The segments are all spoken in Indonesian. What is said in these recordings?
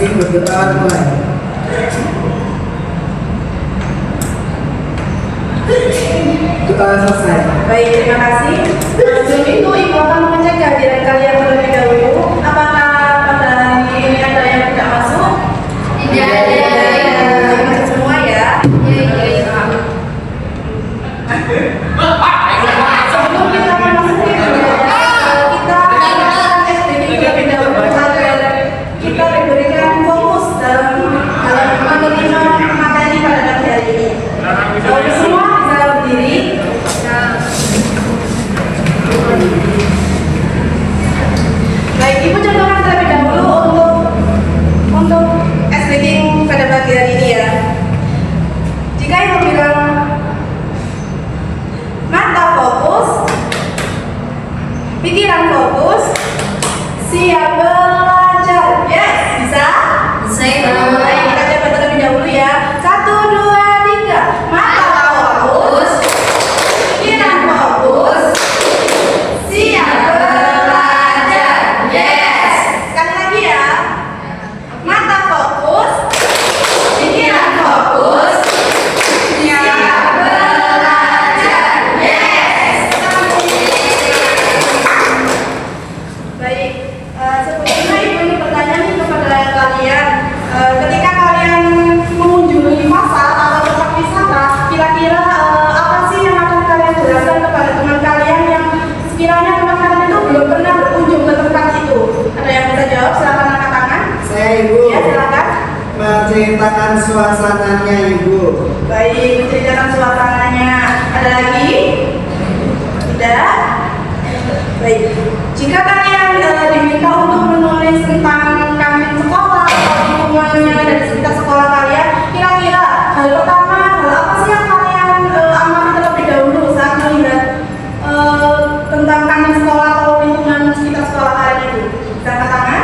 masing-masing berdoa mulai. Doa selesai. Baik, terima kasih. Sebelum itu, Ibu akan mengecek kehadiran kalian terlebih dahulu. Apakah pada hari ini ada yang tidak masuk? Tidak ada. Masuk semua ya. Sebelum kita memasuki kita terlebih dahulu agar kita diberikan fokus dalam menerima materi pada pagi hari ini. Semua bisa berdiri. Baik, Ibu contohkan terlebih dahulu untuk reading pada pagi hari ini ya. Jika Ibu bilang mata fokus, pikiran fokus, siap belajar. Yes, bisa? Baik, kita coba terlebih dahulu ya. 1, 2, 3. Mata fokus, pikiran fokus, siap belajar. Yes. Sekali lagi ya. Mata fokus, pikiran fokus, siap belajar. Yes. Baik, sebetulnya Ibu ini bertanya nih kepada kalian, ketika kalian mengunjungi pasar atau tempat wisata, kira-kira apa sih yang akan kalian jelaskan kepada teman kalian yang sekiranya teman kalian itu belum pernah berkunjung ke tempat itu? Ada yang bisa jawab? Silakan angkat tangan. Saya Ibu. Ya, silakan. Menceritakan suasananya Ibu. Baik, menceritakan suasananya. Ada lagi? Tidak? Baik. Jika kalian diminta untuk menulis tentang kantin sekolah atau lingkungannya dan di sekitar sekolah kalian, kira-kira hal pertama, hal apa sih yang kalian amati terlebih dahulu saat melihat tentang kantin sekolah atau lingkungan sekitar sekolah kalian itu? Bisa angkat tangan?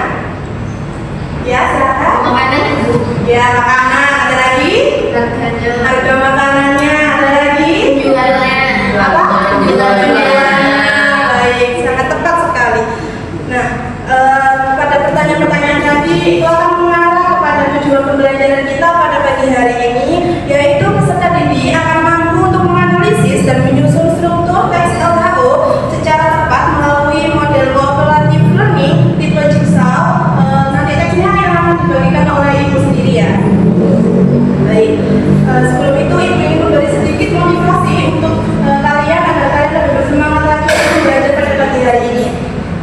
Ya, silakan. Makanan Ibu. Ya, makanan. Ada lagi? Harganya. Harga makanannya. Ada lagi? Jualnya. Apa? Jualnya. Baik, sangat tepat sekali. Nah, pada pertanyaan-pertanyaan tadi itu akan mengarah kepada tujuan pembelajaran kita pada pagi hari ini, yaitu peserta didik akan mampu untuk menganalisis dan menyusun struktur teks LHO secara tepat melalui model cooperative learning tipe jigsaw. Nanti teksnya yang akan dibagikan oleh Ibu sendiri ya. Baik, sebelum itu Ibu ingin memberi sedikit motivasi untuk kalian agar kalian lebih bersemangat lagi untuk belajar pada pagi hari ini.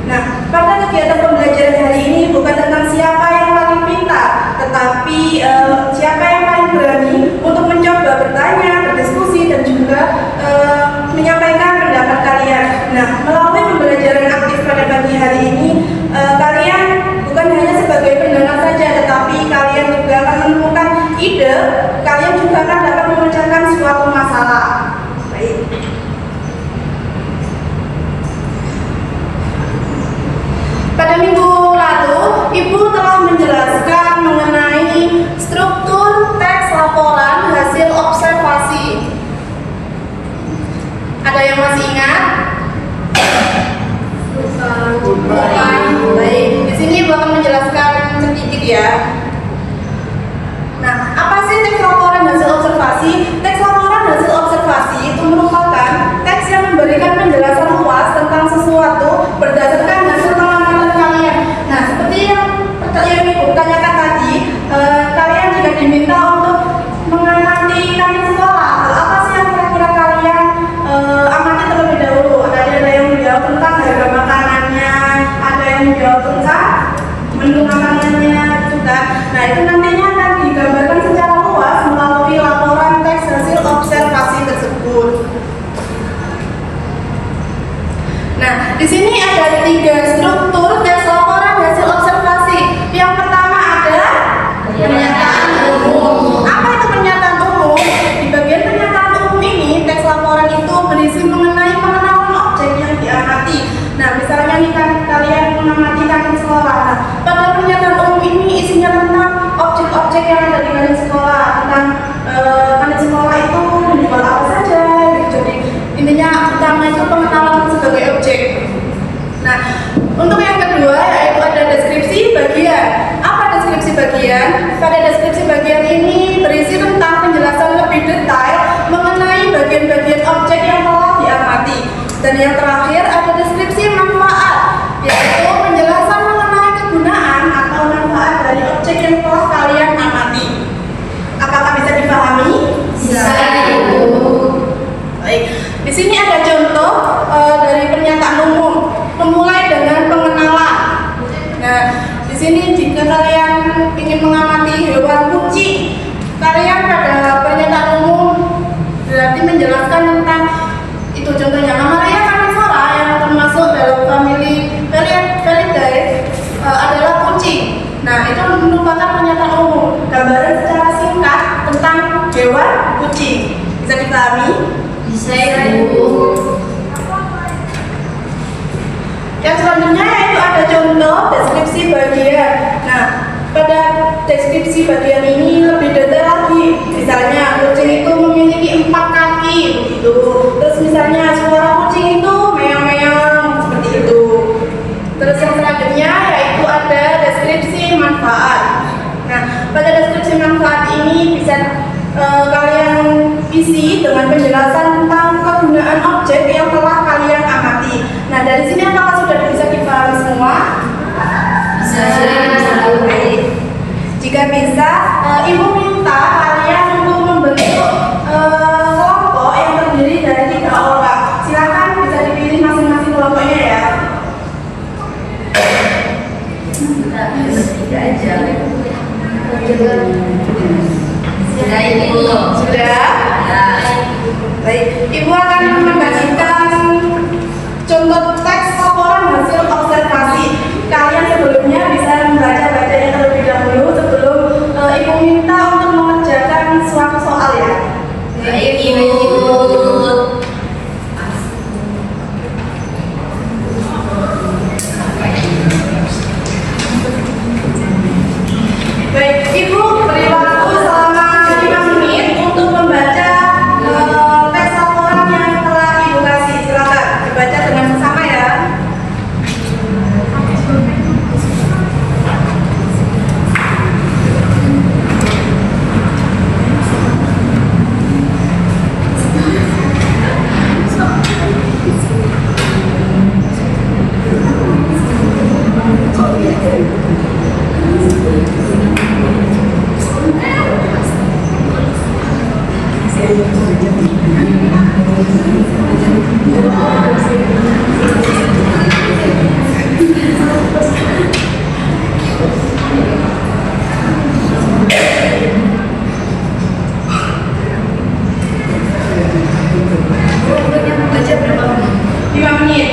Nah, pada kegiatan pembelajaran hari ini bukan tentang siapa yang paling pintar, tetapi siapa yang paling berani untuk mencoba bertanya, berdiskusi, dan juga menyampaikan pendapat kalian. Nah, melalui pembelajaran aktif pada pagi hari ini, kalian bukan hanya sebagai pendengar saja, tetapi kalian juga akan menemukan ide, kalian juga akan dapat memecahkan suatu masalah. Baik. Pada minggu lalu, Ibu telah menjelaskan mengenai struktur teks laporan hasil observasi. Ada yang masih ingat? Baik, di sini Ibu akan menjelaskan sedikit ya. Nah, apa sih teks laporan hasil observasi? Teks laporan hasil observasi itu merupakan teks yang memberikan penjelasan luas tentang sesuatu berdasarkan hasil pengamatan kalian. Nah, seperti yang Ibu tanyakan tadi, kalian jika diminta untuk mengamati kantin sekolah, hal apa sih yang kira-kira kalian amati terlebih dahulu? Ada yang menjawab tentang harga makanannya, ada yang menjawab tentang menu makanannya juga. Nah, itu nantinya akan digambarkan secara luas melalui laporan teks hasil observasi tersebut. Nah, di sini ada 3 struktur teks laporan hasil observasi. Yang pertama ada pernyataan umum. Apa itu pernyataan umum? Di bagian pernyataan umum ini, teks laporan itu berisi mengenai pengenalan objek yang diamati. Nah, misalnya nih kan kalian mengamati kantin sekolah. Nah, pada pernyataan umum ini isinya tentang bagian. Pada deskripsi bagian ini berisi tentang penjelasan lebih detail mengenai bagian-bagian objek yang telah diamati. Dan yang terakhir ada deskripsi manfaat, yaitu penjelasan mengenai kegunaan atau manfaat dari objek yang telah kalian amati. Apakah bisa dipahami? Bisa, Ibu. Baik, di sini ada contoh dari pernyataan umum, memulai dengan pengenalan. Nah, di sini jika kalian ingin mengamati hewan kucing, kalian pada pernyataan umum berarti menjelaskan tentang itu, contohnya Mamalia carnivora yang termasuk dalam famili Felidae adalah kucing. Nah, itu merupakan pernyataan umum, gambaran secara singkat tentang hewan kucing. Bisa dipahami? Bisa, Ibu. Yang selanjutnya yaitu ada contoh deskripsi bagian. Nah, pada deskripsi bagian ini lebih detail lagi. Misalnya kucing itu memiliki 4 kaki, begitu. Terus misalnya suara kucing itu meong-meong, seperti itu. Terus yang selanjutnya yaitu ada deskripsi manfaat. Nah, pada deskripsi manfaat ini bisa kalian isi dengan penjelasan tentang kegunaan objek yang telah kalian amati. Nah, dari sini apakah sudah bisa dipahami semua? Bisa, Ibu. Jika bisa, Ibu minta kalian untuk membentuk kelompok yang terdiri dari 3 orang. Silakan bisa dipilih masing-masing kelompoknya ya. Tidak aja. Sudah, Ibu. Sudah? Ya. Baik, Ibu akan membagikan contoh teks laporan hasil observasi. Kalian sebelumnya bisa membaca-bacanya terlebih dahulu sebelum Ibu minta untuk mengerjakan suatu soal ya. Baik, Ibu. Baik, Ibu beri waktu selama 5 menit untuk membaca teks laporan yang telah Ibu kasih. Silakan dibaca dengan bersama ya. Baca berapa menit? 5 menit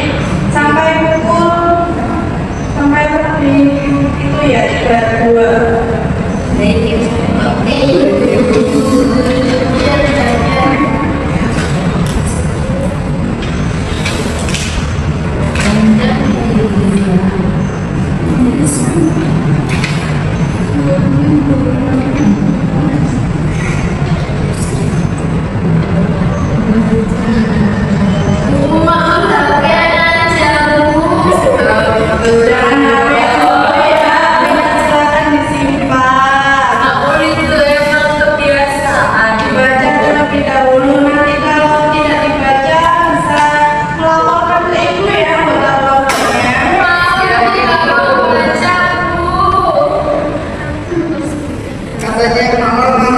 sampai itu ya 32. Baik, Ibu. Oke. Jangan HP ya, silakan disimpan. Dibaca terlebih dahulu, nanti kalau tidak dibaca bisa melaporkan ke Ibu ya anggota kelompoknya. Katanya kenal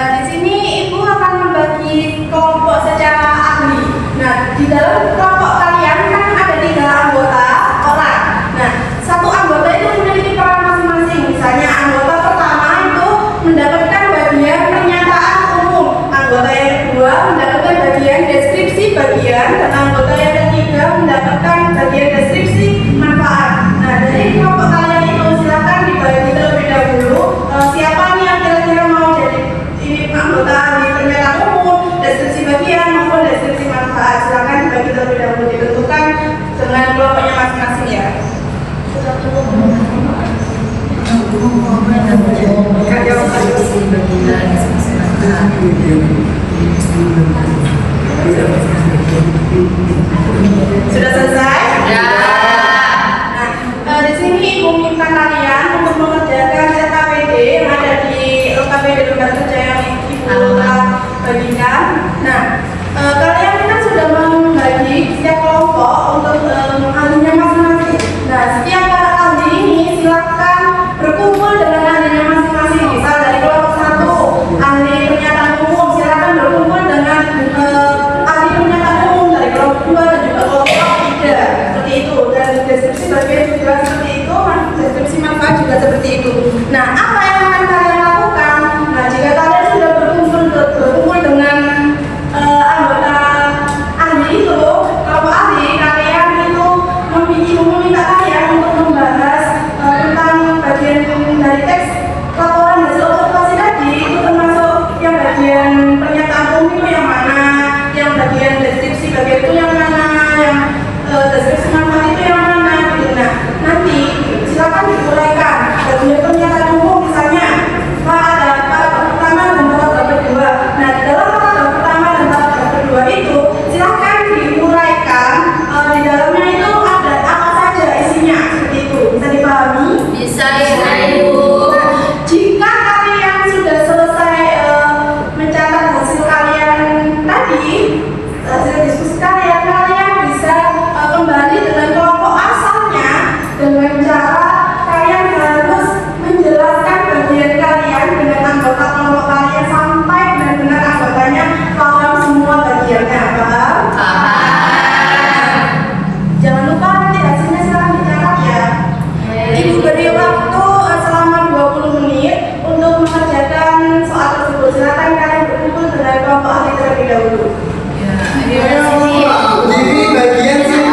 Di sini Ibu akan membagi kelompok secara ahli. Nah, di dalam kelompok kalian kan ada 3 anggota orang. Nah, satu anggota itu memiliki peran masing-masing. Misalnya anggota pertama itu mendapatkan bagian pernyataan umum, anggota yang kedua mendapatkan bagian deskripsi bagian, dan anggota yang ketiga mendapatkan bagian deskripsi manfaat. Nah, dari kelompok kalian itu silakan dibagi terlebih dahulu. Siapa nih yang kira-kira mau jadi ini anggota di pernyataan umum, deskripsi bagian maupun deskripsi manfaat? Silakan dibagi terlebih dahulu, ditentukan dengan kelompoknya masing-masing ya. Sudah selesai? Ya. Nah, di sini Ibu minta kalian untuk mengerjakan LKPD yang ada di LKPD lembar kerja yang Ibu telah bagikan. Nah, kalian kan sudah membagi setiap kelompok untuk ahlinya masing-masing. Nah, setiap para ahli ini silakan berkumpul dengan ahlinya masing-masing. Misal dari kelompok 1 ahli pernyataan umum silakan berkumpul dengan ahli pernyataan umum dari kelompok 2 dan juga kelompok 3. Seperti itu. Dan deskripsi bagian juga seperti itu, deskripsi manfaat juga seperti itu. Nah, apa yang akan kalian lakukan? Nah, jika kalian sudah berkumpul dengan anggota ahli itu, kelompok ahli, kalian itu meminta kalian untuk membahas tentang bagian dari teks laporan hasil observasi tadi. Itu termasuk yang bagian pernyataan umum itu yang mana, yang bagian deskripsi bagian itu yang mana, yang deskripsi manfaat itu yang mana gitu. Nah, nanti silakan diuraikan bagian pernyataan umum misalnya paragraf pertama dan paragraf kedua. Nah, di dalam paragraf pertama dan paragraf kedua itu silakan diuraikan di dalamnya itu ada apa saja isinya, seperti itu. Bisa dipahami? Bisa ya Ibu. Jika kalian sudah selesai mencatat hasil kalian tadi, hasil diskusi kalian, kalian bisa kembali dengan kelompok asalnya dengan cara kalian harus menjelaskan bagian kalian dengan anggota kelompok kalian sampai benar-benar anggotanya paham semua bagiannya. Paham? Jangan lupa nanti hasilnya silahkan dicatat ya. Ibu beri waktu selama 20 menit untuk mengerjakan soal tersebut. Silakan kalian berkumpul dengan kelompok ahli terlebih dahulu. Jadi bagian sini, bagian sini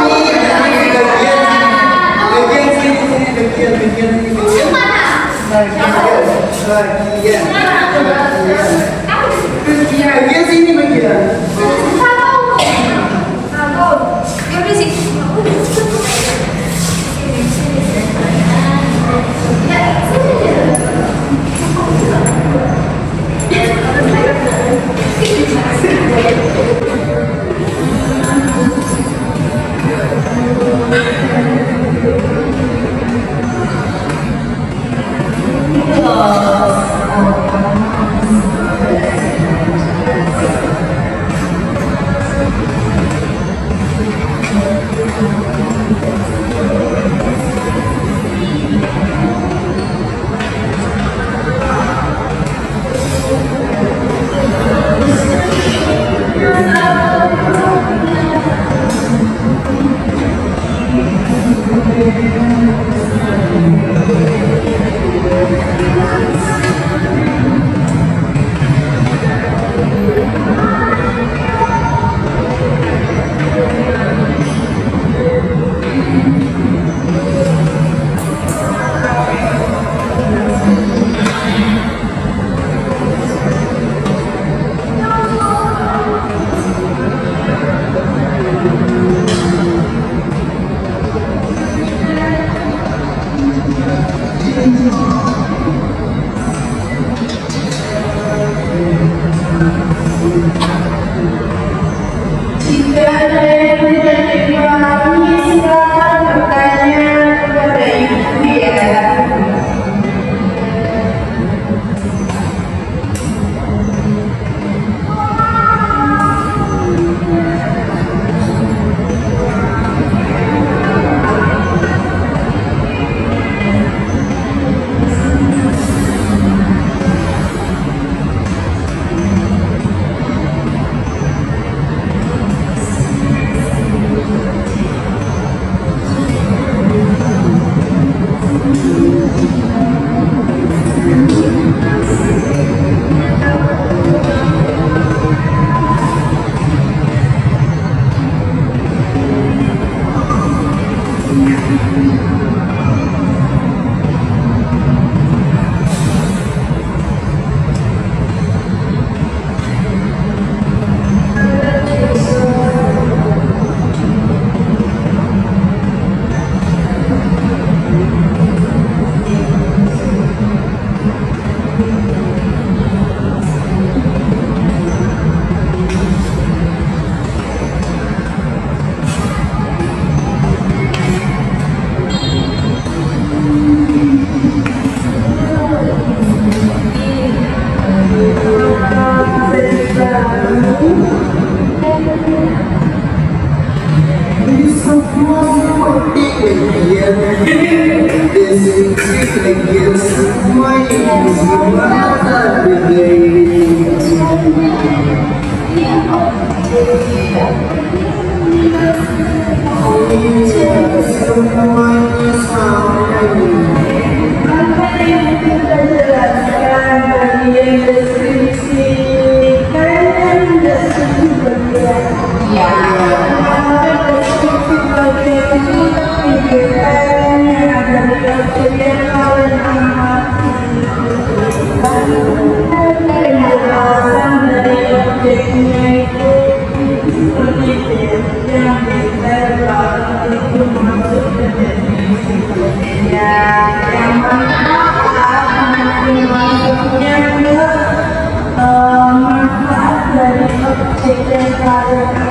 bagian. Jika ada yang tidak dipahami, silakan bertanya kepada Ibu ya. Semuanya sama. Apa yang kita jelaskan tadi yang deskripsikan bagian. Ya. Deskripsi bagian itu menunjukkan ada bagian kawan amati. Penjelasan dari objeknya itu seperti yang diterapkan itu masuk ke definisi penelitian yang masuknya ke manfaat dari objek dan karya.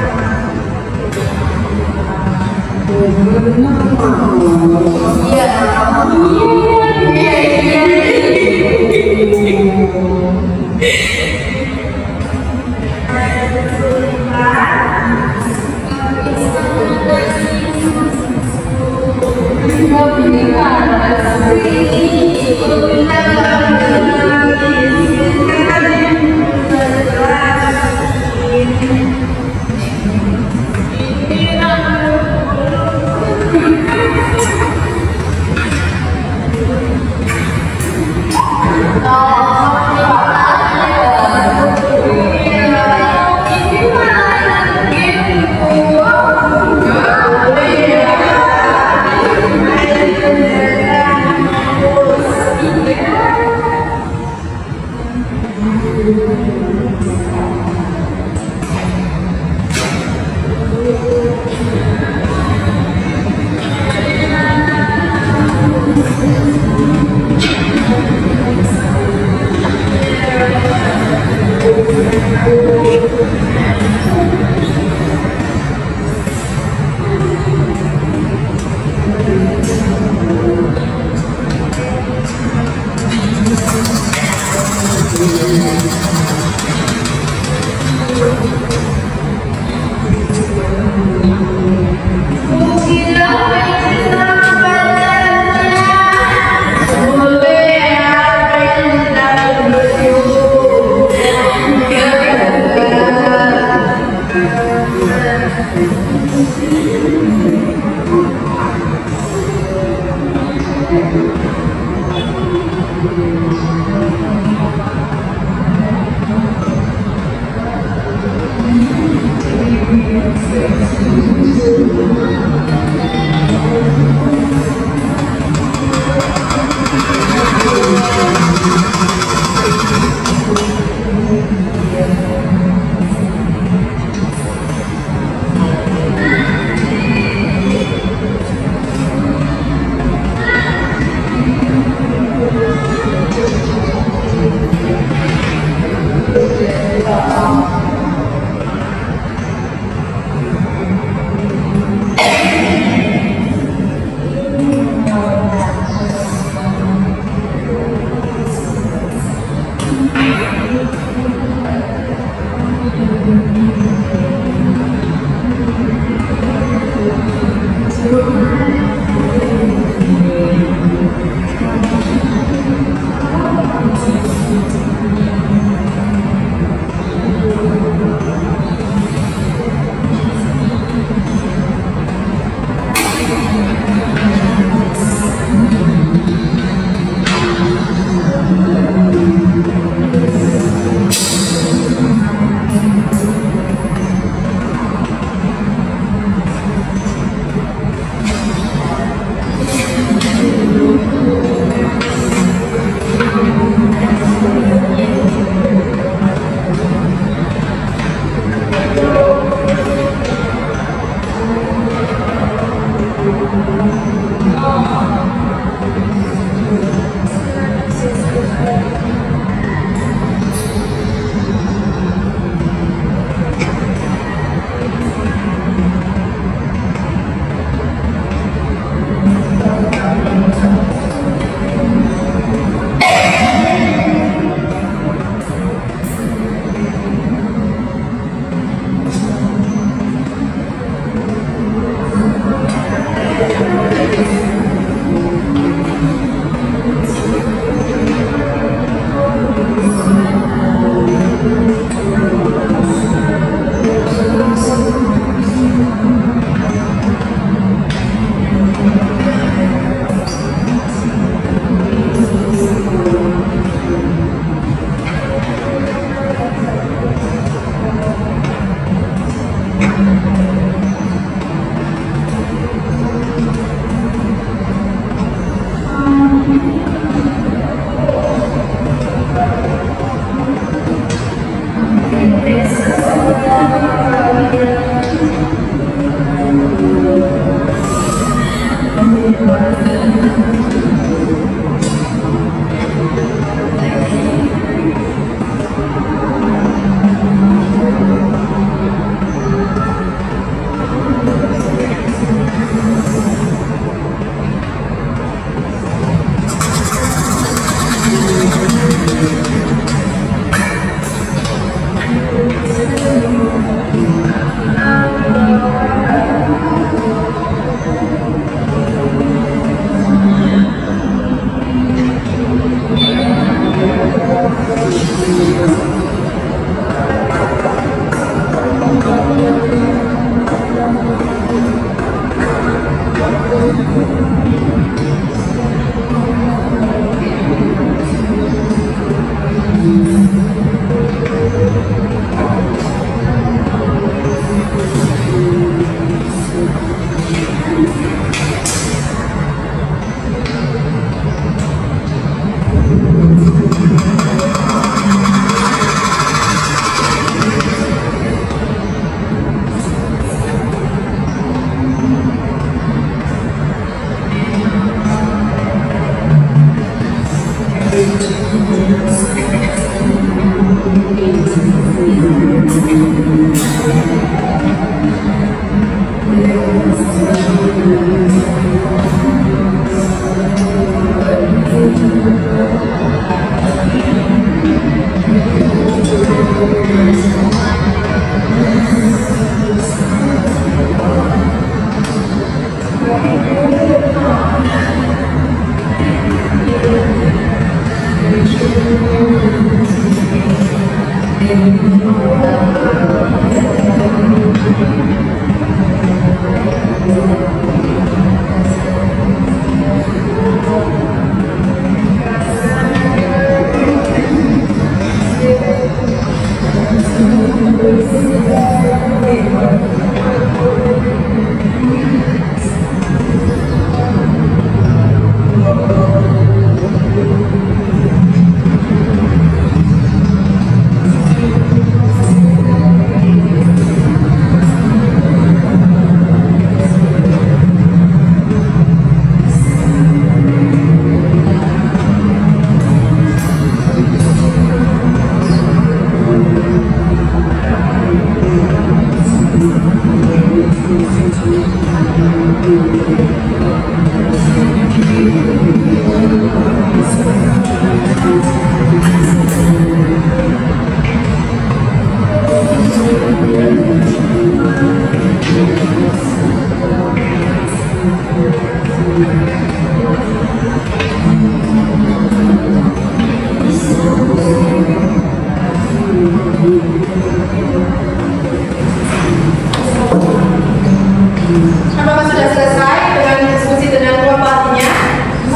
Apakah sudah selesai dengan diskusi dengan kelompok artinya?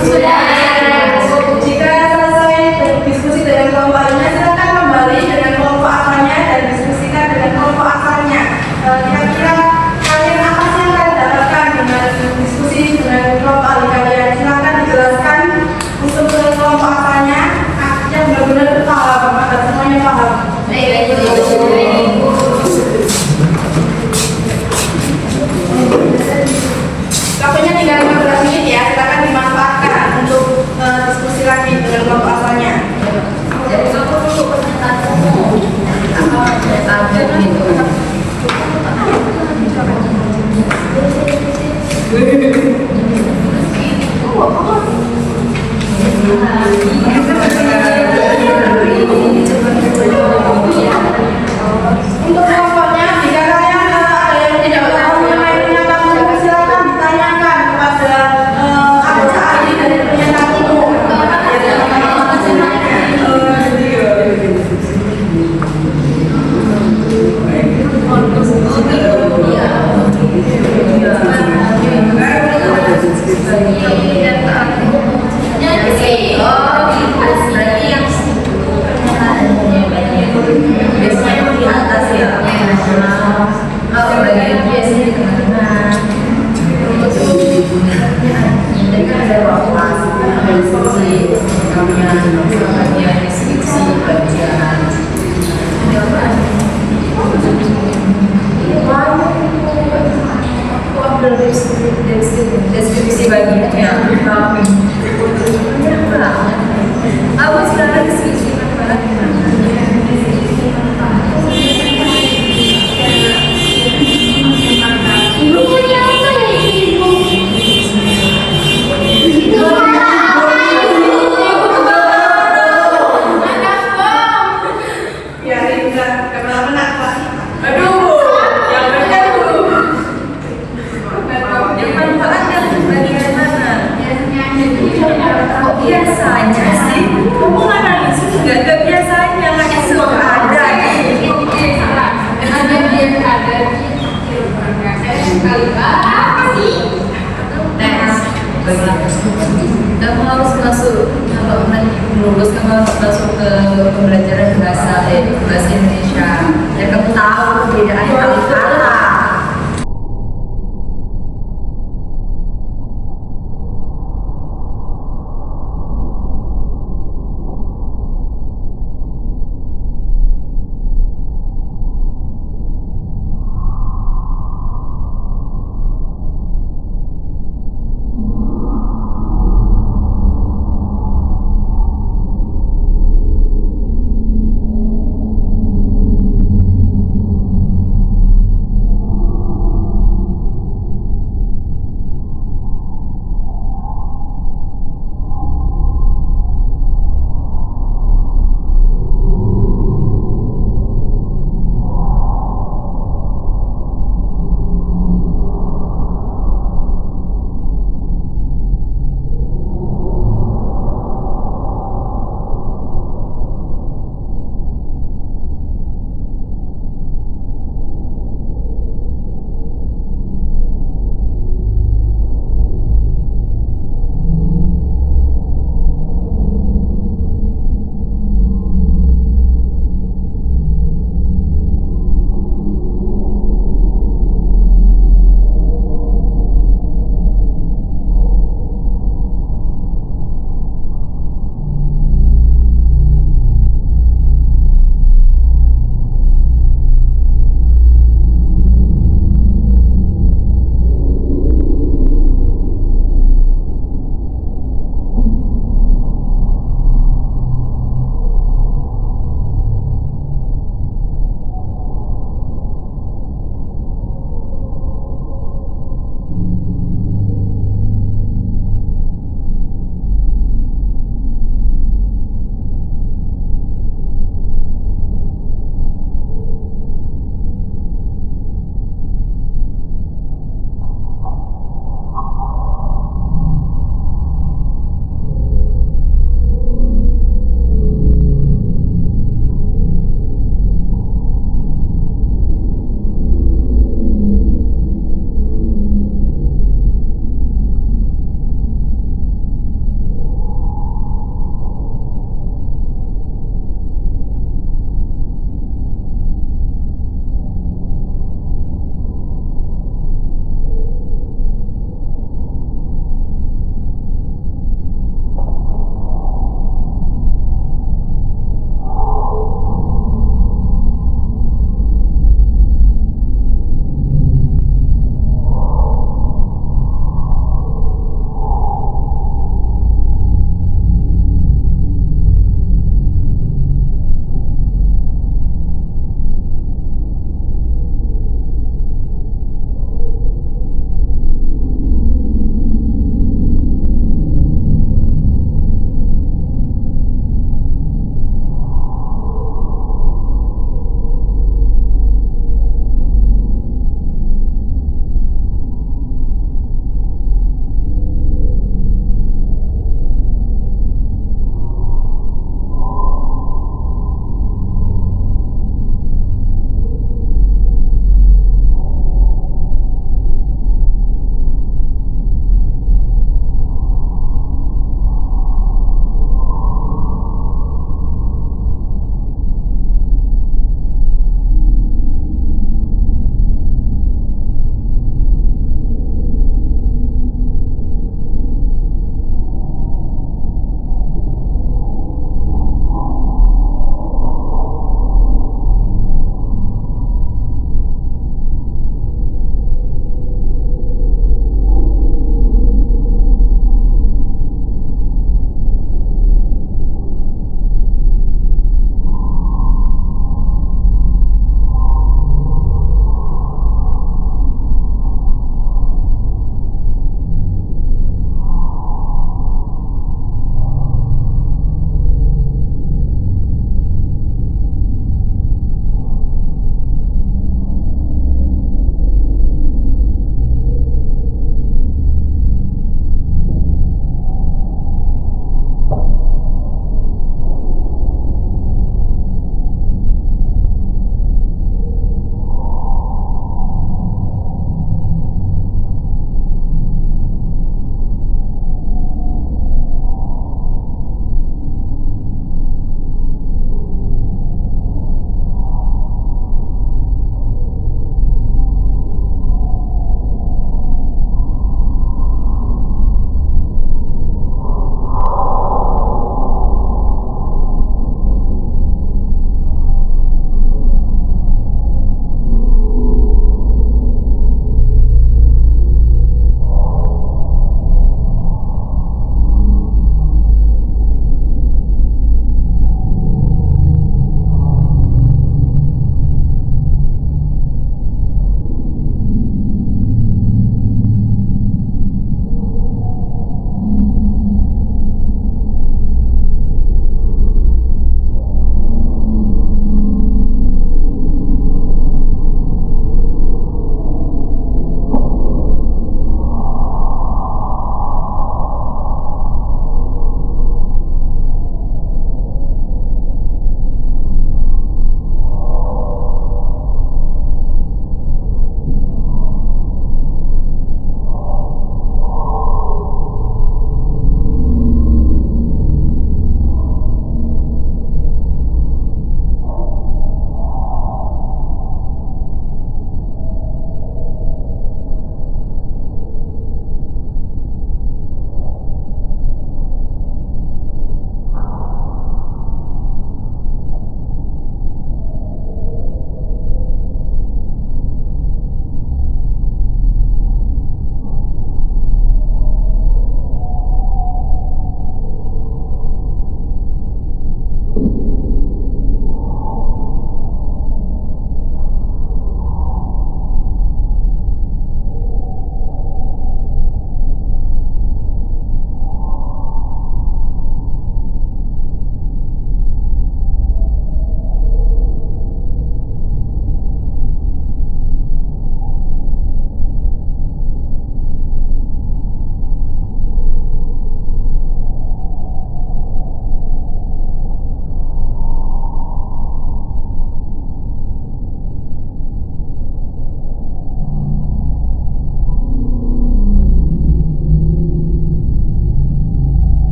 Sudah. Jika selesai diskusi dengan kelompok artinya, silakan kembali dengan kelompok asalnya dan diskusikan dengan kelompok asalnya. Kira-kira kalian apa sih yang kalian dapatkan dengan diskusi dengan kelompok arti kalian? Silakan dijelaskan untuk kelompok asalnya yang benar-benar paham, apakah semuanya paham? Baik, Ibu. lulus kamu harus masuk ke pembelajaran bahasa Indonesia. Dan kamu tahu perbedaannya kali-kala.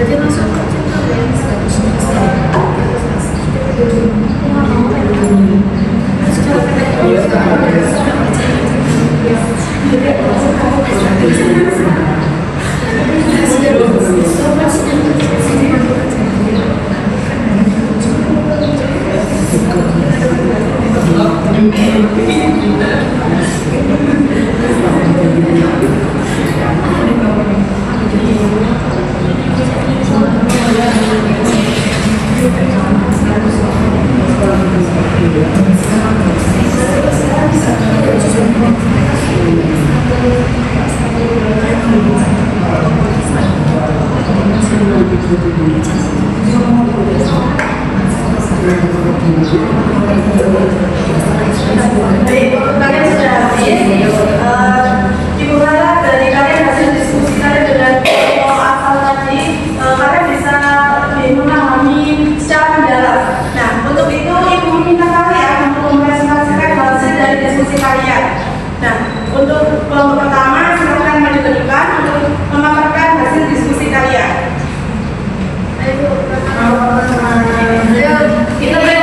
Jadi langsung Baik, untuk kalian sudah habis. Ibu harap dari kalian hasil diskusi kalian dengan asal tadi, kalian bisa lebih memahami secara mendalam. Nah, untuk itu ibu meminta kalian untuk mempresentasikan hasil dari diskusi kalian. Nah, untuk kelompok pertama silakan maju ke depan untuk memaparkan hasil diskusi kalian. Ayo, kita beri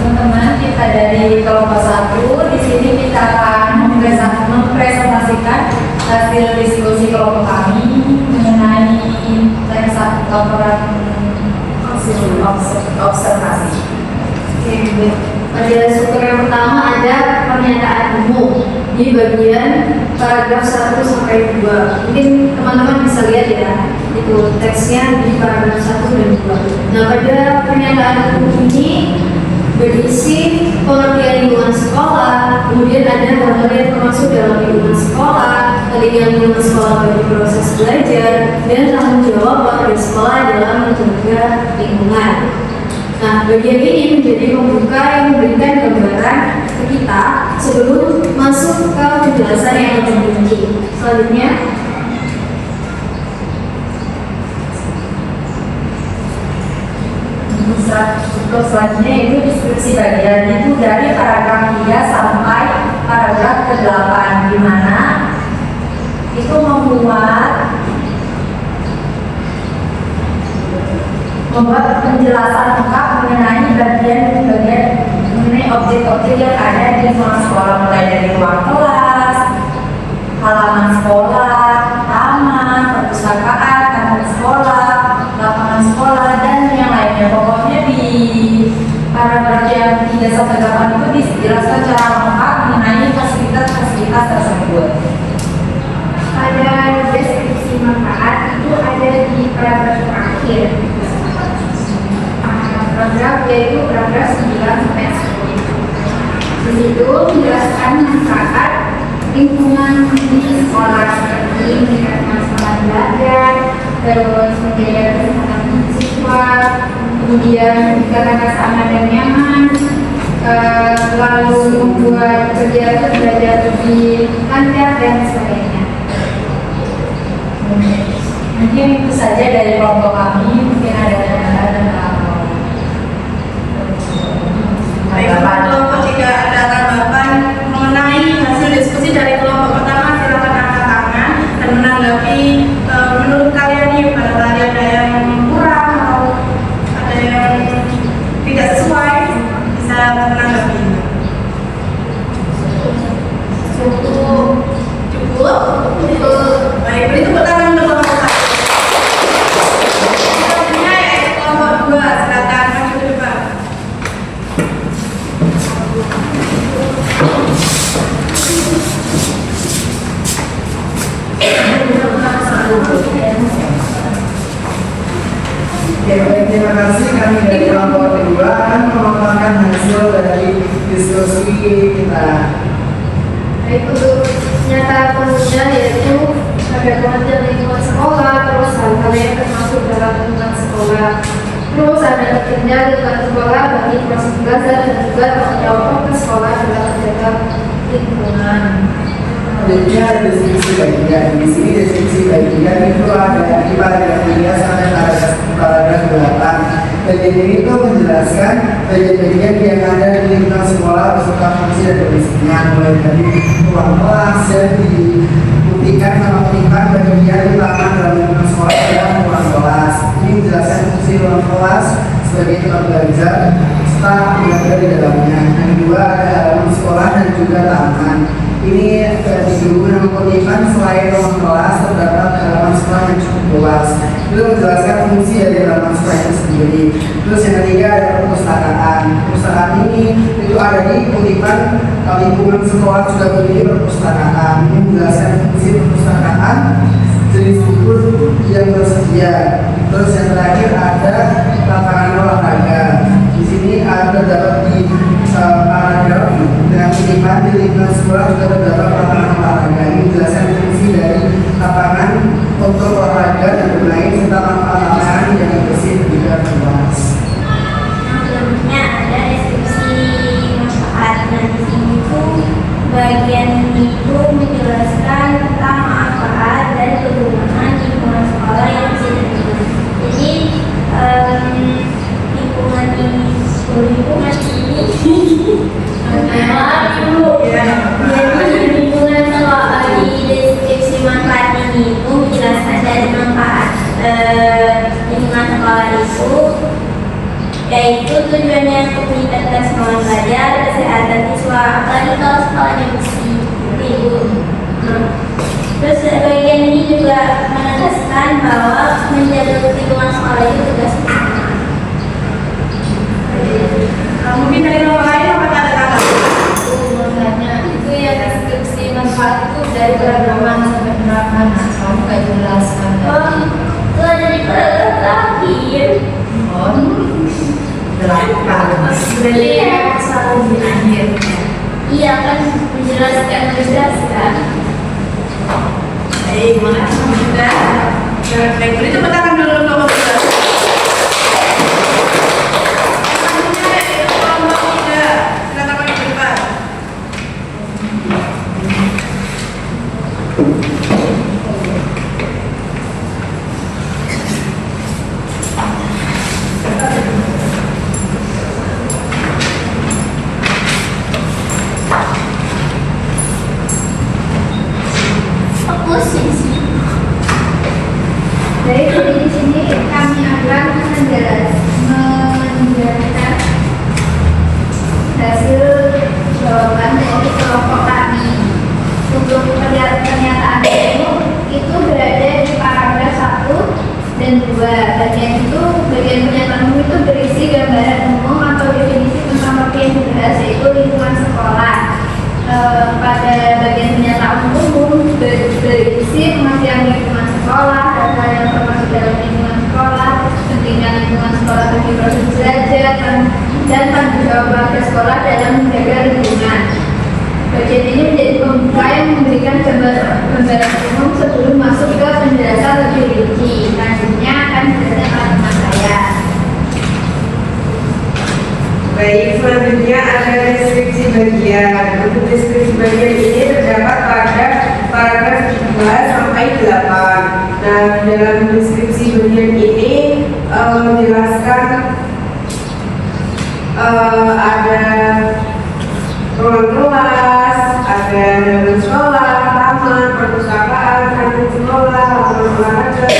teman-teman, kita dari kelompok 1 di sini kita akan mempresentasikan hasil diskusi kelompok kami mengenai teks laporan observasi. Pada struktur yang pertama ada pernyataan umum di bagian paragraf 1 sampai 2. Mungkin teman-teman bisa lihat ya, itu teksnya di paragraf 1 dan 2. Nah, pada pernyataan umum ini berisi pengertian lingkungan sekolah, kemudian ada hal-hal yang termasuk dalam lingkungan sekolah, kelingan lingkungan sekolah bagi proses belajar, dan tanggung jawab warga sekolah dalam menjaga lingkungan. Nah, bagian ini menjadi pembuka yang memberikan gambaran ke kita sebelum masuk ke penjelasan yang lebih rinci. Selanjutnya, selanjutnya itu deskripsi bagian itu dari paragraf 3 sampai paragraf ke-8, di mana itu membuat penjelasan lengkap mengenai bagian mengenai objek-objek yang ada di lingkungan sekolah, mulai dari ruang kelas, halaman sekolah, taman, perpustakaan, taman sekolah, lapangan sekolah, dan yang lainnya. Pokoknya di paragraf yang 3 sampai 8 itu dijelaskan secara lengkap mengenai fasilitas-fasilitas tersebut. Pada deskripsi manfaat itu ada di paragraf terakhir. Paragraf yaitu paragraf 9 sampai 10. Di situ menjelaskan manfaat lingkungan di sekolah seperti meningkatkan masalah belajar, terus menjaga kesehatan siswa, kemudian meningkatkan rasa aman dan nyaman, lalu membuat kegiatan belajar lebih lancar dan sebagainya. Mungkin itu saja dari kelompok kami. Mungkin ada tambahan atau baik, kelompok jika ada tanggapan mengenai hasil diskusi dari kelompok pertama silakan angkat tangan dan menanggapi. Menurut kalian nih, pada tadi ada yang kurang atau ada yang tidak sesuai, bisa menanggapi. Cukup. Baik, itu pertanyaan untuk kelompok 1. Selanjutnya yaitu kelompok 2, silakan maju ke depan. Terima kasih. Kami dari kelompok kedua akan memaparkan diskusi kita. Baik, untuk nyata pemuda yaitu ada pengertian lingkungan sekolah, terus hal-hal yang termasuk dalam lingkungan sekolah, terus ada kerja lingkungan sekolah bagi proses belajar dan juga tanggung jawab ke sekolah dalam menjaga lingkungan. Jadi ada deskripsi bagian. Di sini deskripsi bagian itu ada di paragraf 3 sampai paragraf 8. Bagian ini itu menjelaskan bagian-bagian yang ada di lingkungan sekolah beserta fungsi dan fungsinya, mulai dari ruang kelas dan dibuktikan sama kutipan bagian utama dalam lingkungan sekolah adalah ruang kelas. Ini menjelaskan fungsi ruang kelas sebagai tempat belajar serta belajar di dalamnya. Yang kedua ada halaman sekolah dan juga taman. Ini didukung dengan kutipan selain ruang kelas terdapat halaman sekolah yang cukup luas. Itu menjelaskan fungsi dari halaman sekolah itu sendiri. Terus yang ketiga ada perpustakaan. Perpustakaan ini itu ada di kutipan lingkungan sekolah juga memiliki perpustakaan. Ini menjelaskan fungsi perpustakaan, jenis buku yang tersedia. Terus yang terakhir ada lapangan olahraga. Di sini ada dapat di paragraf dengan kutipan di lingkungan sekolah juga terdapat lapangan olahraga. Ini menjelaskan fungsi dari lapangan untuk olahraga dan bermain serta manfaat lapangan yang bersih dan juga luas. Selanjutnya ada deskripsi manfaat. Nah, di sini tuh bagian itu menjelaskan tentang manfaat dan kegunaan lingkungan sekolah yang bisa diterima. Jadi lingkungan ini maaf ibu. Jadi lingkungan sekolah di deskripsi manfaat ini itu menjelaskan dari manfaat lingkungan sekolah itu, yaitu tujuannya untuk meningkatkan semangat belajar, kesehatan siswa, apalagi kalau sekolahnya bersih. Ibu. Terus bagian ini juga menegaskan bahwa menjaga lingkungan sekolah itu tugas bersama. Mungkin dari orang lain apa kata-kata? Itu ya deskripsi manfaat itu dari paragraf mana sampai paragraf mana? Kamu gak jelaskan. Itu ada di paragraf terakhir. Berarti yang selalu di akhir. Iya kan, menjelaskan. Baik, makasih Bunda. Baik, beri tepuk tangan dulu untuk Bunda. Selanjutnya yaitu kelompok 3. Silakan Pak di depan. Jadi di sini kami akan menjelaskan hasil jawaban dari kelompok kami. Untuk pernyataan itu berada di paragraf 1 dan 2. Bagian pernyataan itu berisi gambaran umum atau definisi tentang topik yang dibahas, yaitu lingkungan sekolah. Pada bagian pernyataan umum berisi pengertian lingkungan sekolah, hal-hal yang termasuk dalam lingkungan sekolah, pentingnya lingkungan sekolah bagi proses belajar, dan tanggung jawab warga sekolah dalam menjaga lingkungan. Bagian ini menjadi pembuka yang memberikan gambaran umum sebelum masuk ke penjelasan lebih rinci. Selanjutnya akan dijelaskan oleh teman saya. Baik, selanjutnya ada deskripsi bagian. Untuk deskripsi bagian ini terdapat pada paragraf 2 sampai 8. Nah, dalam deskripsi bagian ini menjelaskan ada ruang kelas, ada dalam sekolah, taman, perpustakaan, kantin sekolah, lapangan olahraga,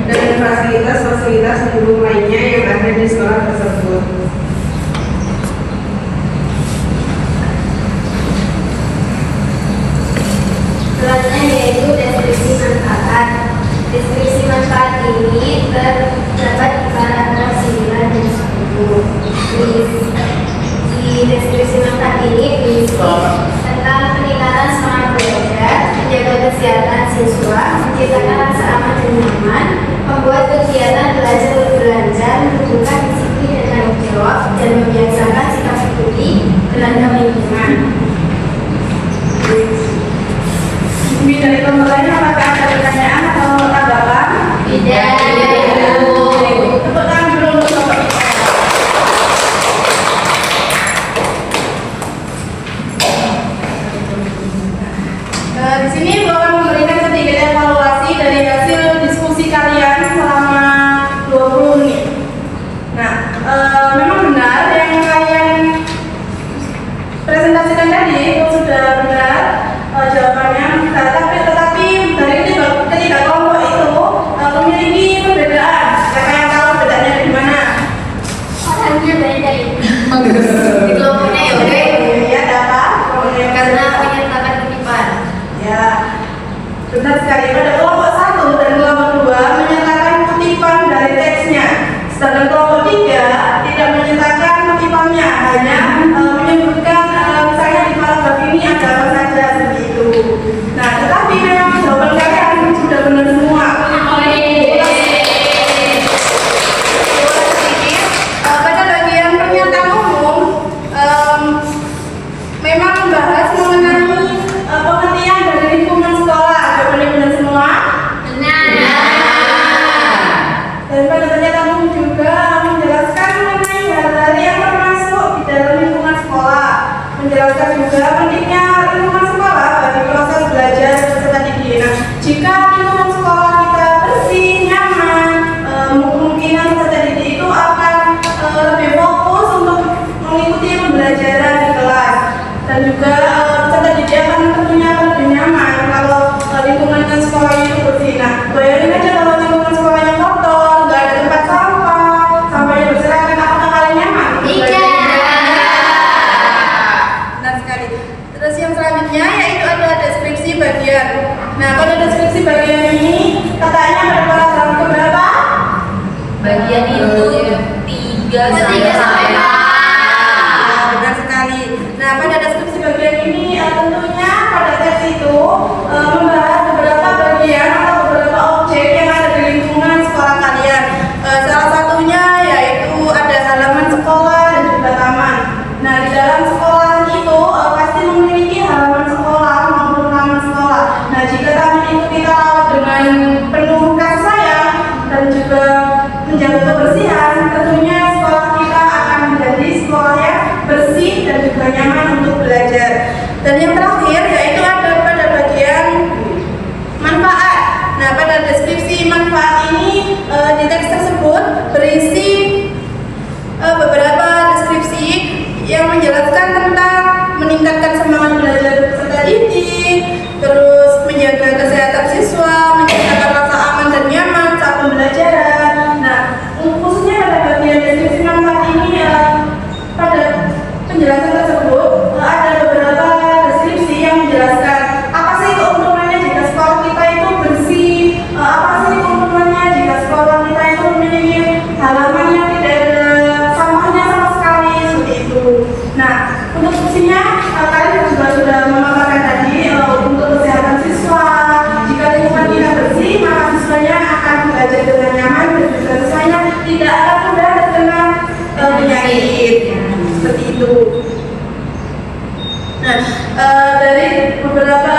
dan fasilitas-fasilitas pendukung lainnya yang ada di sekolah tersebut. Selanjutnya yaitu deskripsi manfaat. Deskripsi manfaat ini terdapat di paragraf 9 dan 10. Di deskripsi manfaat ini berisi tentang peningkatan semangat belajar, menjaga kesehatan siswa, menciptakan rasa aman dan nyaman, membuat kegiatan belajar, menumbuhkan disiplin dan tanggung jawab, dan membiasakan sikap peduli, dan lingkungan. Ini dari kelompok lain apakah ada pertanyaan atau tanggapan? Tidak. Tepuk tangan dulu untuk kelompok kita. Di sini Ibu akan memberikan sedikit evaluasi dari hasil diskusi kalian selama 20 menit. Nah, memang benar yang kalian presentasikan tadi itu sudah benar jawabannya. Tetapi dari ketiga kelompok itu memiliki perbedaan. Siapa yang tahu bedanya di mana? Orangnya beda ya. Di kelompoknya ya, oke? Ya, apa? Karena menyertakan kutipan. Ya, benar sekali. Pada kelompok 1 dan kelompok 2 menyatakan kutipan dari teksnya, sedangkan kelompok 3 tidak menyatakan kutipannya, hanya menyebutkan misalnya di paragraf ini ada apa saja seperti itu. Nah, tetapi memang jawaban kalian sudah benar semua. Pada bagian pernyataan umum, memang membahas mengenai pengertian dari lingkungan sekolah. Jawabannya benar semua. Dan pada pernyataan umum juga menjelaskan mengenai hal-hal yang termasuk di dalam lingkungan sekolah. Menjelaskan juga pentingnya lingkungan sekolah bagi proses belajar peserta didik. Nah, jika lingkungan sekolah kita bersih, nyaman, kemungkinan peserta didik itu akan lebih fokus untuk mengikuti pembelajaran di kelas. Dan juga peserta didik akan tentunya lebih nyaman kalau lingkungan sekolahnya itu bersih. Nah, bayangin aja kalau lingkungan sekolahnya kotor, nggak ada tempat sampah, sampahnya berserakan, apakah kalian nyaman? Benar sekali. Terus yang selanjutnya yaitu ada deskripsi bagian. Nah, pada deskripsi bagian ini katanya pada paragraf keberapa? Bagian itu 3 sampai 4. Benar sekali. Nah, pada deskripsi bagian ini tentunya pada teks itu membahas beberapa bagian atau beberapa objek yang ada di lingkungan sekolah kalian. Salah satunya yaitu ada halaman sekolah dan juga taman. Nah, di dalam sekolah itu pasti memiliki halaman sekolah maupun taman sekolah. Nah, jika taman itu kita rawat dengan penuh kasih sayang dan juga menjaga kebersihan, tentunya sekolah kita akan menjadi sekolah yang bersih dan juga nyaman untuk belajar. Dan yang terakhir yaitu ada pada bagian manfaat. Nah, pada deskripsi manfaat ini di teks tersebut berisi beberapa deskripsi yang menjelaskan tentang meningkatkan semangat belajar peserta didik, terus menjaga kesehatan siswa, menciptakan rasa aman dan nyaman saat pembelajaran. Nah, khususnya pada bagian deskripsi manfaat ini pada penjelasan tersebut ada beberapa deskripsi yang menjelaskan apa sih keuntungannya jika sekolah kita itu bersih, apa sih keuntungannya jika sekolah kita itu memiliki halaman yang tidak ada sampahnya sama sekali, seperti itu. Nah, untuk fungsinya kalian juga sudah memaparkan tadi untuk kesehatan siswa. Jika lingkungan kita bersih, maka siswanya akan belajar dengan nyaman dan juga siswanya tidak akan mudah terkena penyakit. Seperti itu. Nah, dari beberapa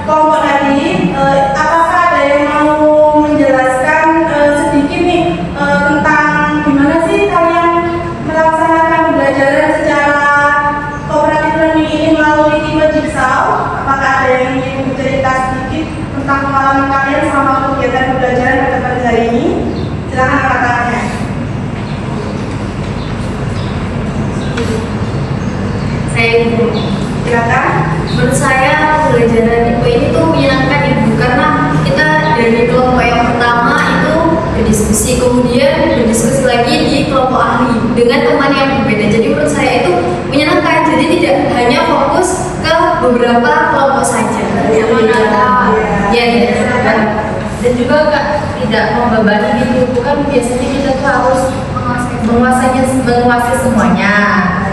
kelompok tadi, apakah ada yang mau menjelaskan sedikit nih tentang gimana sih kalian melaksanakan pembelajaran secara kooperatif learning ini melalui tipe jigsaw? Apakah ada yang ingin bercerita sedikit tentang pengalaman kalian selama kegiatan pembelajaran pada pagi hari ini? Silakan angkat tangannya. Silakan. Menurut saya pembelajaran tipe ini tuh menyenangkan ibu, karena kita dari kelompok yang pertama itu berdiskusi, kemudian berdiskusi lagi di kelompok ahli dengan teman yang berbeda. Jadi menurut saya itu menyenangkan, jadi tidak hanya fokus ke beberapa kelompok saja. Ya, dan juga tidak membebani gitu, bukan biasanya kita tuh harus menguasai semuanya.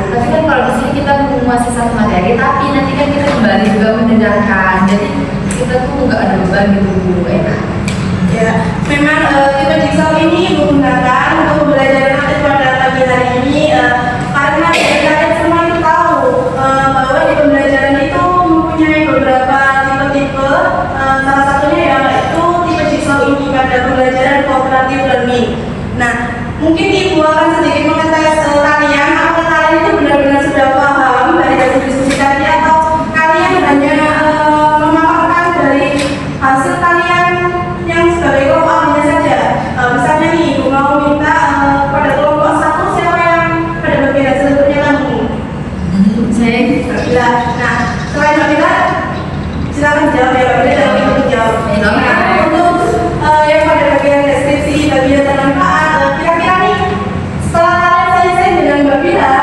Tapi kan kalau di sini kita menguasai satu materi, tapi nanti kan kita kembali juga mendengarkan, jadi kita tuh nggak ada beban gitu, enak. Ya, memang tipe jigsaw ini menggunakan untuk pembelajaran nanti pada pagi hari ini karena kalian semua itu tahu cooperative learning. Nah, mungkin Ibu akan sedikit mengetes kalian, apakah kalian itu benar-benar sudah paham dari hasil diskusi tadi atau kalian hanya memaparkan dari hasil kalian yang sebagai kelompok ambilnya saja. Misalnya nih, Ibu mau minta pada kelompok satu siapa yang pada bagian hasil pernyataan umum? Saya Mbak Bila. Nah, selain Mbak Bila, silakan jawab ya Mbak Bila dan Ibu jawab. Nah, untuk yang pada bagian deskripsi, bagian bermanfaat, kira-kira nih setelah kalian selesai dengan Mbak Bila,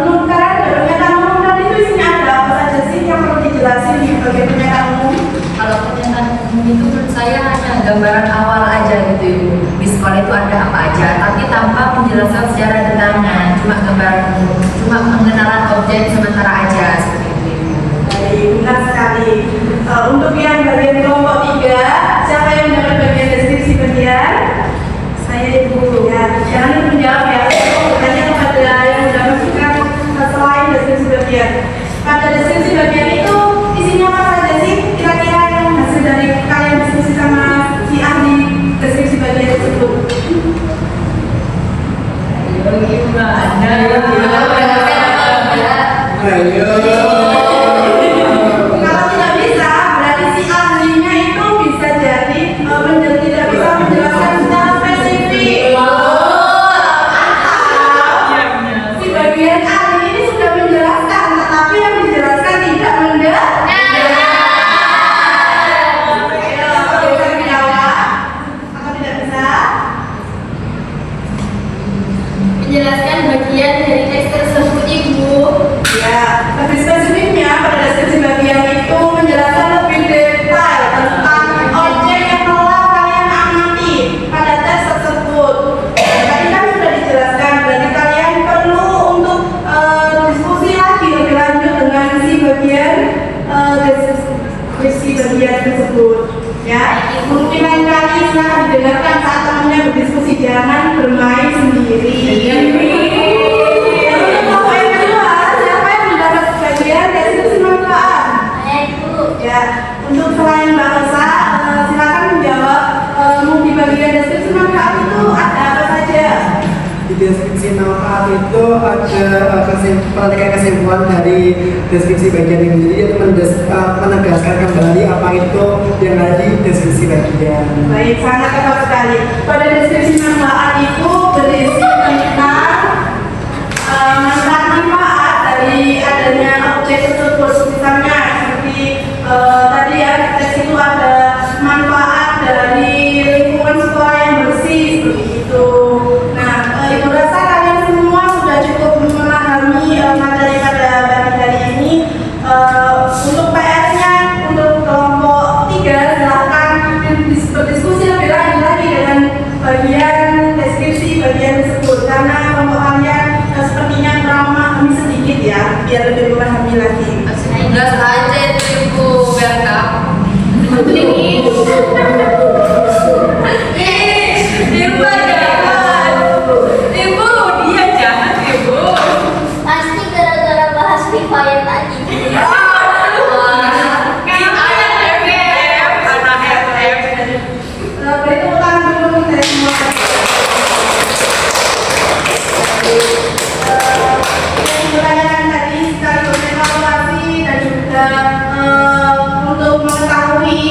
menurut kalian ada pernyataan umum dan itu isinya ada apa saja sih yang perlu dijelasin di bagian pernyataan umum? Kalau pernyataan umum itu menurut saya hanya gambaran awal aja gitu Ibu. Di sekolah itu ada apa aja, tapi tanpa penjelasan secara detailnya. Cuma gambaran umum, cuma pengenalan objek sementara aja seperti itu Ibu. Baik, benar sekali. Untuk yang bagian kelompok 3, siapa yang dapat bagian deskripsi bagian? Saya Ibu. Ya, jangan lupa menjawab ya. Saya mau bertanya kepada yang sudah masukkan selain deskripsi bagian. Pada deskripsi bagian itu isinya apa saja sih? Kira-kira yang hasil dari kalian diskusi sama si ahli deskripsi bagian tersebut? Kalau tidak bisa, berarti si ahlinya itu bisa jadi tidak bisa menjelaskan secara spesifik. Si bagian ahli ini sudah menjelaskan, tetapi yang dijelaskan tidak mendengar. Ayo, bisa dijawab atau tidak bisa? menjelaskan bagian dari teks tersebut Ibu. Ya, lebih spesifiknya pada deskripsi bagian itu menjelaskan lebih detail tentang objek yang telah kalian amati pada teks tersebut. Tadi kan sudah dijelaskan, berarti kalian perlu untuk diskusi lagi lebih lanjut dengan si bagian deskripsi bagian tersebut. Ya, mungkin lain kali silakan didengarkan saat temannya berdiskusi, jangan bermain sendiri. Untuk yang kedua, siapa yang mendapat bagian deskripsi manfaat? Saya Ibu. Ya, untuk selain Mbak Rosa, silakan menjawab di bagian deskripsi manfaat itu ada apa saja? Di deskripsi manfaat itu ada kesimpulan dari deskripsi bagian ini, jadi menegaskan kembali apa itu yang ada di deskripsi bagian. Baik, sangat tepat sekali. Pada deskripsi manfaat itu berisi tentang manfaat dari adanya objek tersebut. Misalnya seperti tadi ya, teks itu ada manfaat dari lingkungan sekolah yang bersih seperti itu. Nah, Ibu rasa kalian semua sudah cukup memahami materi pada pagi hari ini. Untuk PR-nya untuk kelompok 3 silakan berdiskusi lebih lanjut lagi dengan bagian deskripsi bagian tersebut, karena kelompok kalian sepertinya kurang memahami sedikit ya, biar lebih memahami lagi. Gas aja itu Ibu, biar kamu. Ibu jangan. Ibu, dia jangan Ibu. Pasti gara-gara bahas FIFA yang tadi. Beri tepuk tangan dulu untuk semua. Yang ditanyakan tadi sekaligus evaluasi dan juga untuk mengetahui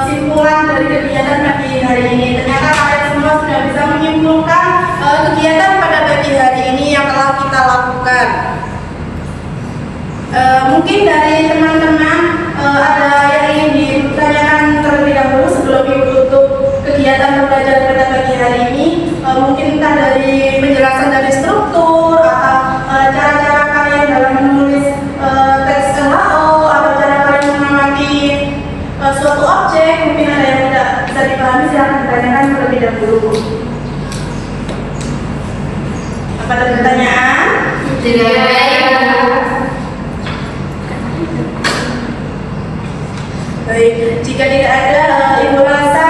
simpulan dari kegiatan pagi hari ini. Ternyata kalian semua sudah bisa menyimpulkan kegiatan pada pagi hari ini yang telah kita lakukan. Mungkin dari teman-teman ada yang ingin ditanyakan terlebih dahulu sebelum Ibu tutup kegiatan pembelajaran pada pagi hari ini. Mungkin entah dari penjelasan dari struktur atau cara-cara kalian dalam menulis teks LHO atau cara kalian mengamati suatu objek. Mungkin ada yang tidak bisa dipahami, silahkan ditanyakan terlebih dahulu. Apa ada pertanyaan? Baik, jika tidak ada, Ibu rasa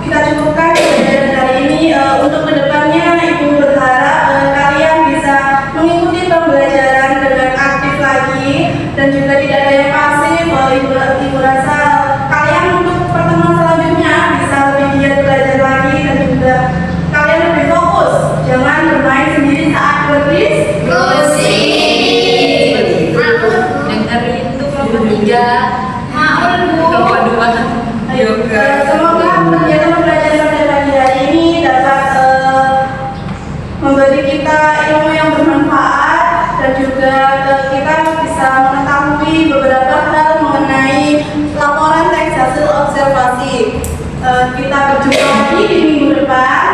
kita cukupkan pembelajaran hari ini. Untuk kedepannya, Ibu berharap kalian bisa mengikuti pembelajaran dengan aktif lagi dan juga tidak ada yang pasif. Ibu rasa kalian untuk pertemuan selanjutnya bisa lebih giat belajar lagi dan juga Maul Bu. Dua. Ayo, semoga kegiatan pembelajaran pada pagi hari ini dapat memberi kita ilmu yang bermanfaat dan juga kita bisa mengetahui beberapa hal mengenai laporan teks hasil observasi. Kita berjumpa lagi di minggu depan.